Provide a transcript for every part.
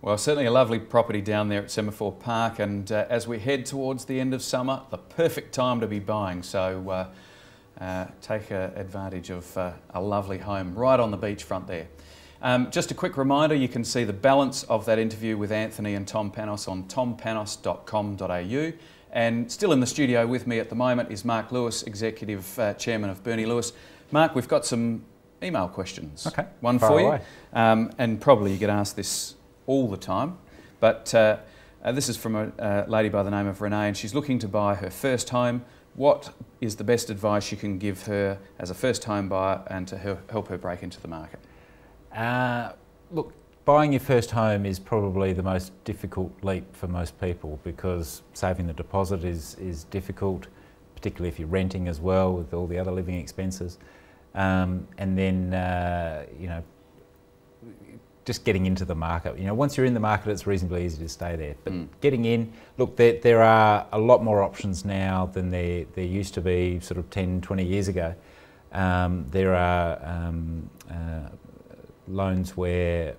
Well, certainly a lovely property down there at Semaphore Park, and as we head towards the end of summer, the perfect time to be buying. So take advantage of a lovely home right on the beachfront there. Just a quick reminder, you can see the balance of that interview with Anthony and Tom Panos on tompanos.com.au. And still in the studio with me at the moment is Mark Lewis, Executive Chairman of Bernie Lewis. Mark, we've got some email questions. Okay. One for you. And probably you get asked this all the time, but this is from a lady by the name of Renee, and she's looking to buy her first home. What is the best advice you can give her as a first home buyer and to help her break into the market? Look, buying your first home is probably the most difficult leap for most people, because saving the deposit is difficult, particularly if you're renting as well with all the other living expenses. And then, you know, just getting into the market. You know, once you're in the market, it's reasonably easy to stay there. But getting in, look, there are a lot more options now than there used to be sort of 10, 20 years ago. There are loans where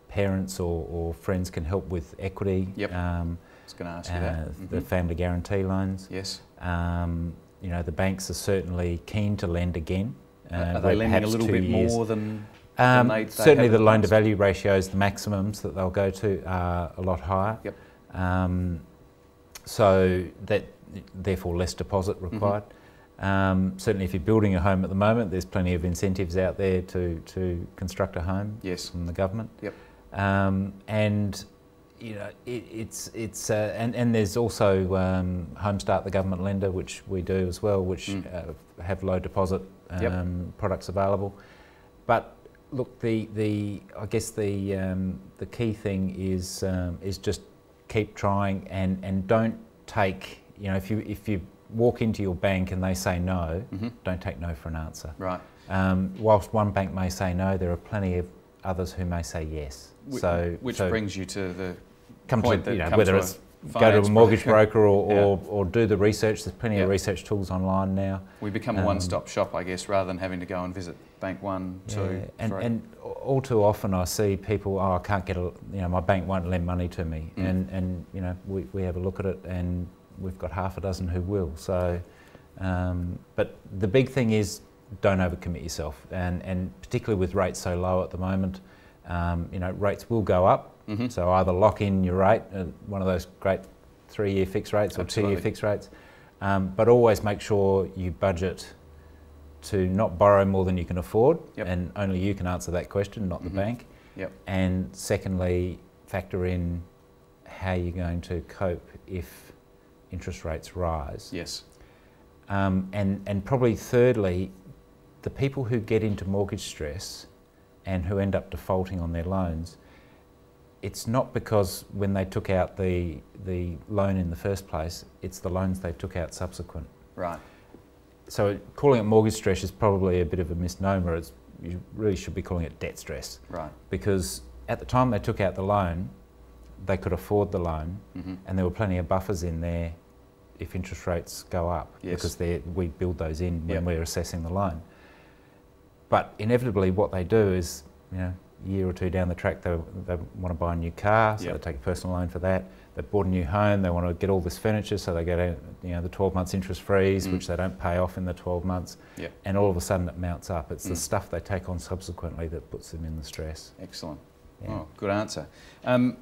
parents or friends can help with equity. Yep. I was going to ask you that. The family guarantee loans. Yes. You know, the banks are certainly keen to lend again. Are they lending a little bit more than they certainly the loan to value ratios, the maximums that they'll go to are a lot higher. Yep. So that therefore less deposit required. Certainly if you're building a home at the moment, there's plenty of incentives out there to construct a home. Yes. From the government. Yep. And you know, and there's also Home Start, the government lender, which we do as well, which have low deposit products available. But look, I guess the key thing is just keep trying and don't take, you know, if you walk into your bank and they say no, don't take no for an answer. Right. Whilst one bank may say no, there are plenty of others who may say yes. Which brings you to the point that whether it's go to a mortgage broker or do the research. There's plenty of research tools online now. We become a one-stop shop, I guess, rather than having to go and visit bank 1, 2, 3. And all too often I see people, I can't get my bank won't lend money to me, and you know, we have a look at it and we've got half a dozen who will. So, but the big thing is don't overcommit yourself, and particularly with rates so low at the moment, you know, rates will go up. So either lock in your rate, one of those great 3-year fixed rates or 2-year fixed rates, but always make sure you budget to not borrow more than you can afford, and only you can answer that question, not the bank. And secondly, factor in how you're going to cope if interest rates rise. Yes. And probably thirdly, the people who get into mortgage stress and who end up defaulting on their loans, it's not because when they took out the loan in the first place, it's the loans they took out subsequent. Right. So calling it mortgage stress is probably a bit of a misnomer. You really should be calling it debt stress. Right. Because at the time they took out the loan, they could afford the loan, and there were plenty of buffers in there if interest rates go up, because we build those in when we're assessing the loan. But inevitably what they do is, you know, a year or two down the track, they want to buy a new car, so they take a personal loan for that. They've bought a new home, they want to get all this furniture, so they get the 12 months interest freeze, which they don't pay off in the 12 months. And all of a sudden it mounts up. It's the stuff they take on subsequently that puts them in the stress. Excellent. Oh, good answer. I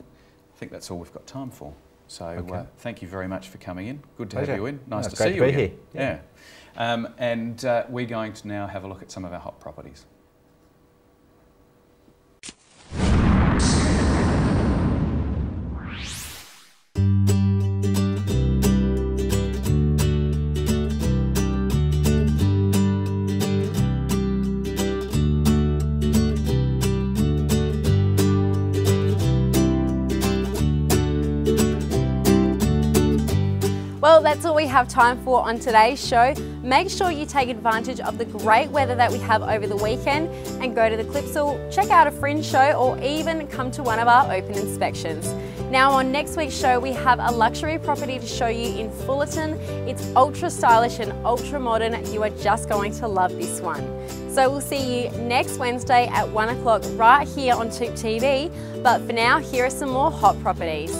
think that's all we've got time for. So thank you very much for coming in. Good to have you in. Nice to see you again. Here. And we're going to now have a look at some of our hot properties. Well, that's all we have time for on today's show. Make sure you take advantage of the great weather that we have over the weekend and go to the Clipsal, check out a fringe show, or even come to one of our open inspections. Now on next week's show, we have a luxury property to show you in Fullerton. It's ultra stylish and ultra modern. You are just going to love this one. So we'll see you next Wednesday at 1 o'clock right here on TOOP TV. But for now, here are some more hot properties.